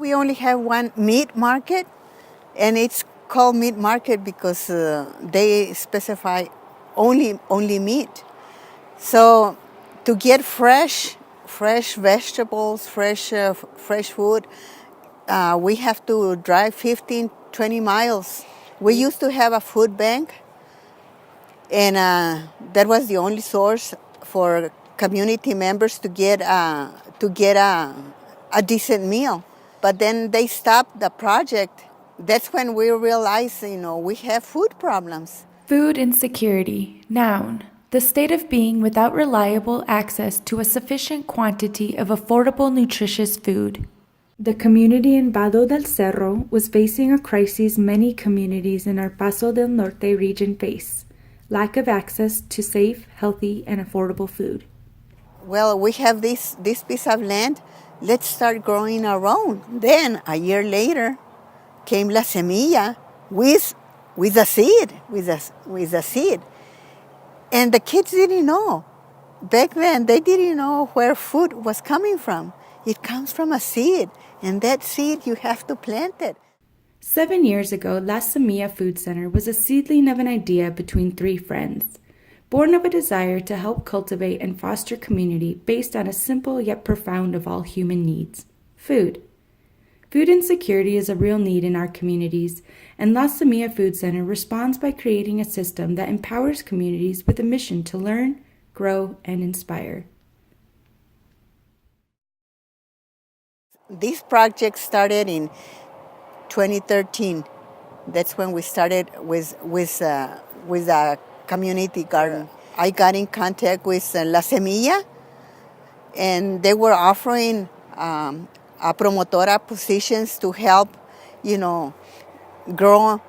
We only have one meat market, and it's called meat market because they specify only meat. So to get fresh vegetables, fresh food, we have to drive 15, 20 miles. We used to have a food bank, and that was the only source for community members to get a decent meal. But then they stopped the project. That's when we realized, we have food problems. Food insecurity, noun. The state of being without reliable access to a sufficient quantity of affordable, nutritious food. The community in Vado del Cerro was facing a crisis many communities in our Paso del Norte region face: lack of access to safe, healthy, and affordable food. Well, we have this piece of land. Let's start growing our own. Then, a year later, came La Semilla with a seed. And the kids didn't know. Back then, they didn't know where food was coming from. It comes from a seed, and that seed, you have to plant it. 7 years ago, La Semilla Food Center was a seedling of an idea between 3 friends, born of a desire to help cultivate and foster community based on a simple yet profound of all human needs: food. Food insecurity is a real need in our communities, and La Semilla Food Center responds by creating a system that empowers communities with a mission to learn, grow, and inspire. This project started in 2013. That's when we started with a community garden. I got in contact with La Semilla, and they were offering a promotora positions to help, grow,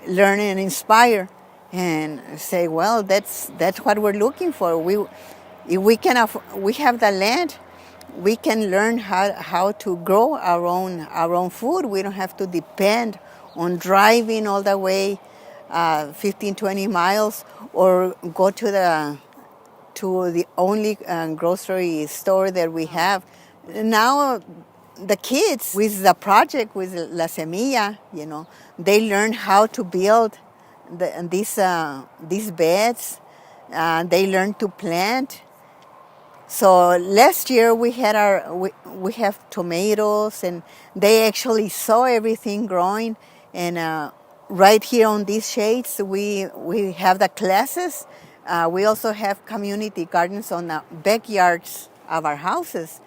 learn, and inspire. And say, well, that's what we're looking for. If we have the land, we can learn how to grow our own food. We don't have to depend on driving all the way 15, 20 miles or go to the only grocery store that we have. Now, the kids with the project with La Semilla, they learn how to build these beds. They learn to plant. So last year we have tomatoes, and they actually saw everything growing. And right here on these shades, we have the classes. We also have community gardens on the backyards of our houses.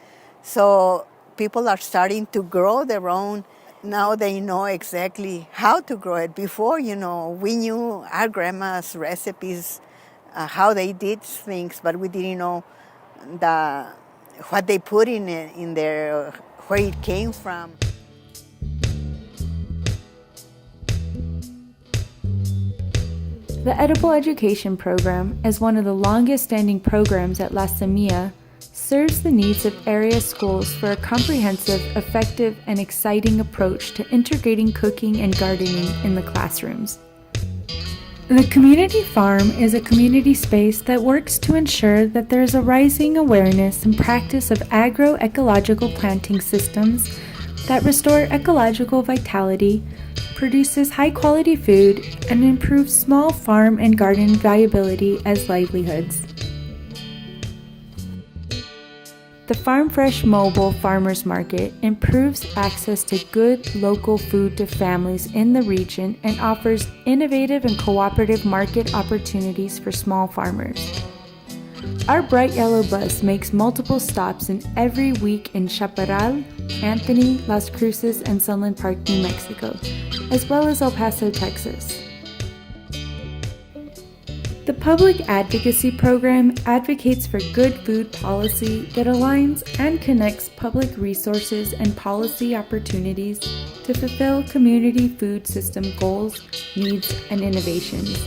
So people are starting to grow their own. Now they know exactly how to grow it. Before, we knew our grandma's recipes, how they did things, but we didn't know what they put in there, where it came from. The Edible Education Program, as one of the longest-standing programs at La Semilla, serves the needs of area schools for a comprehensive, effective, and exciting approach to integrating cooking and gardening in the classrooms. The community farm is a community space that works to ensure that there is a rising awareness and practice of agroecological planting systems that restore ecological vitality, produces high-quality food, and improves small farm and garden viability as livelihoods. The Farm Fresh Mobile Farmers Market improves access to good local food to families in the region and offers innovative and cooperative market opportunities for small farmers. Our bright yellow bus makes multiple stops in every week in Chaparral, Anthony, Las Cruces, and Sunland Park, New Mexico, as well as El Paso, Texas. The Public Advocacy Program advocates for good food policy that aligns and connects public resources and policy opportunities to fulfill community food system goals, needs, and innovations.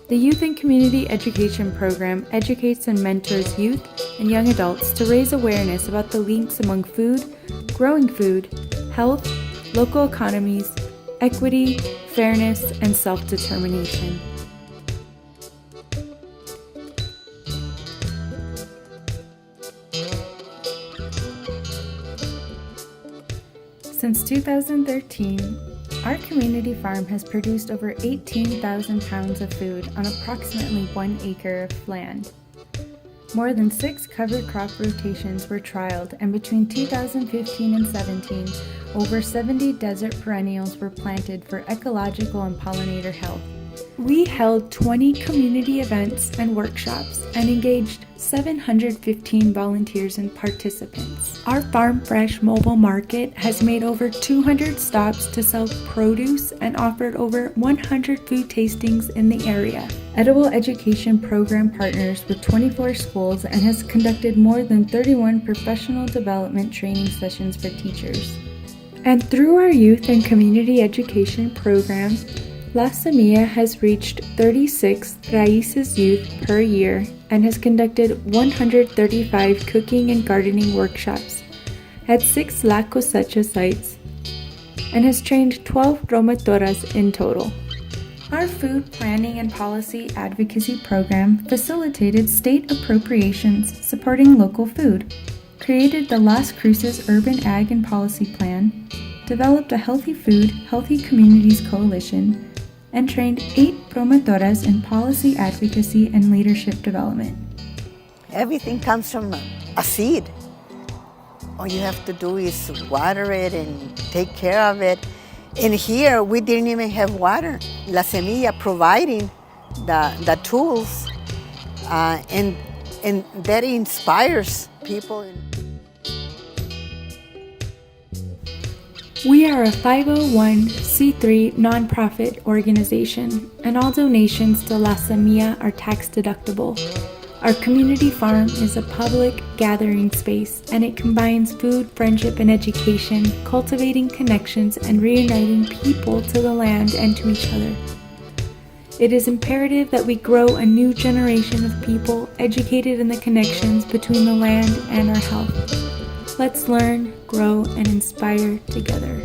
The Youth and Community Education Program educates and mentors youth and young adults to raise awareness about the links among food, growing food, health, local economies, equity, fairness, and self-determination. Since 2013, our community farm has produced over 18,000 pounds of food on approximately 1 acre of land. More than 6 cover crop rotations were trialed, and between 2015 and 17, over 70 desert perennials were planted for ecological and pollinator health. We held 20 community events and workshops and engaged 715 volunteers and participants. Our Farm Fresh mobile market has made over 200 stops to sell produce and offered over 100 food tastings in the area. Edible Education Program partners with 24 schools and has conducted more than 31 professional development training sessions for teachers. And through our youth and community education program, La Semilla has reached 36 Raíces youth per year and has conducted 135 cooking and gardening workshops at 6 La Cosecha sites and has trained 12 promotoras in total. Our food planning and policy advocacy program facilitated state appropriations supporting local food, created the Las Cruces Urban Ag and Policy Plan, developed a Healthy Food, Healthy Communities Coalition, and trained 8 promotoras in policy advocacy and leadership development. Everything comes from a seed. All you have to do is water it and take care of it. And here, we didn't even have water. La Semilla providing the tools, and that inspires people. We are a 501c3 nonprofit organization, and all donations to La Semilla are tax deductible. Our community farm is a public gathering space, and it combines food, friendship, and education, cultivating connections and reuniting people to the land and to each other. It is imperative that we grow a new generation of people educated in the connections between the land and our health. Let's learn, grow, and inspire together.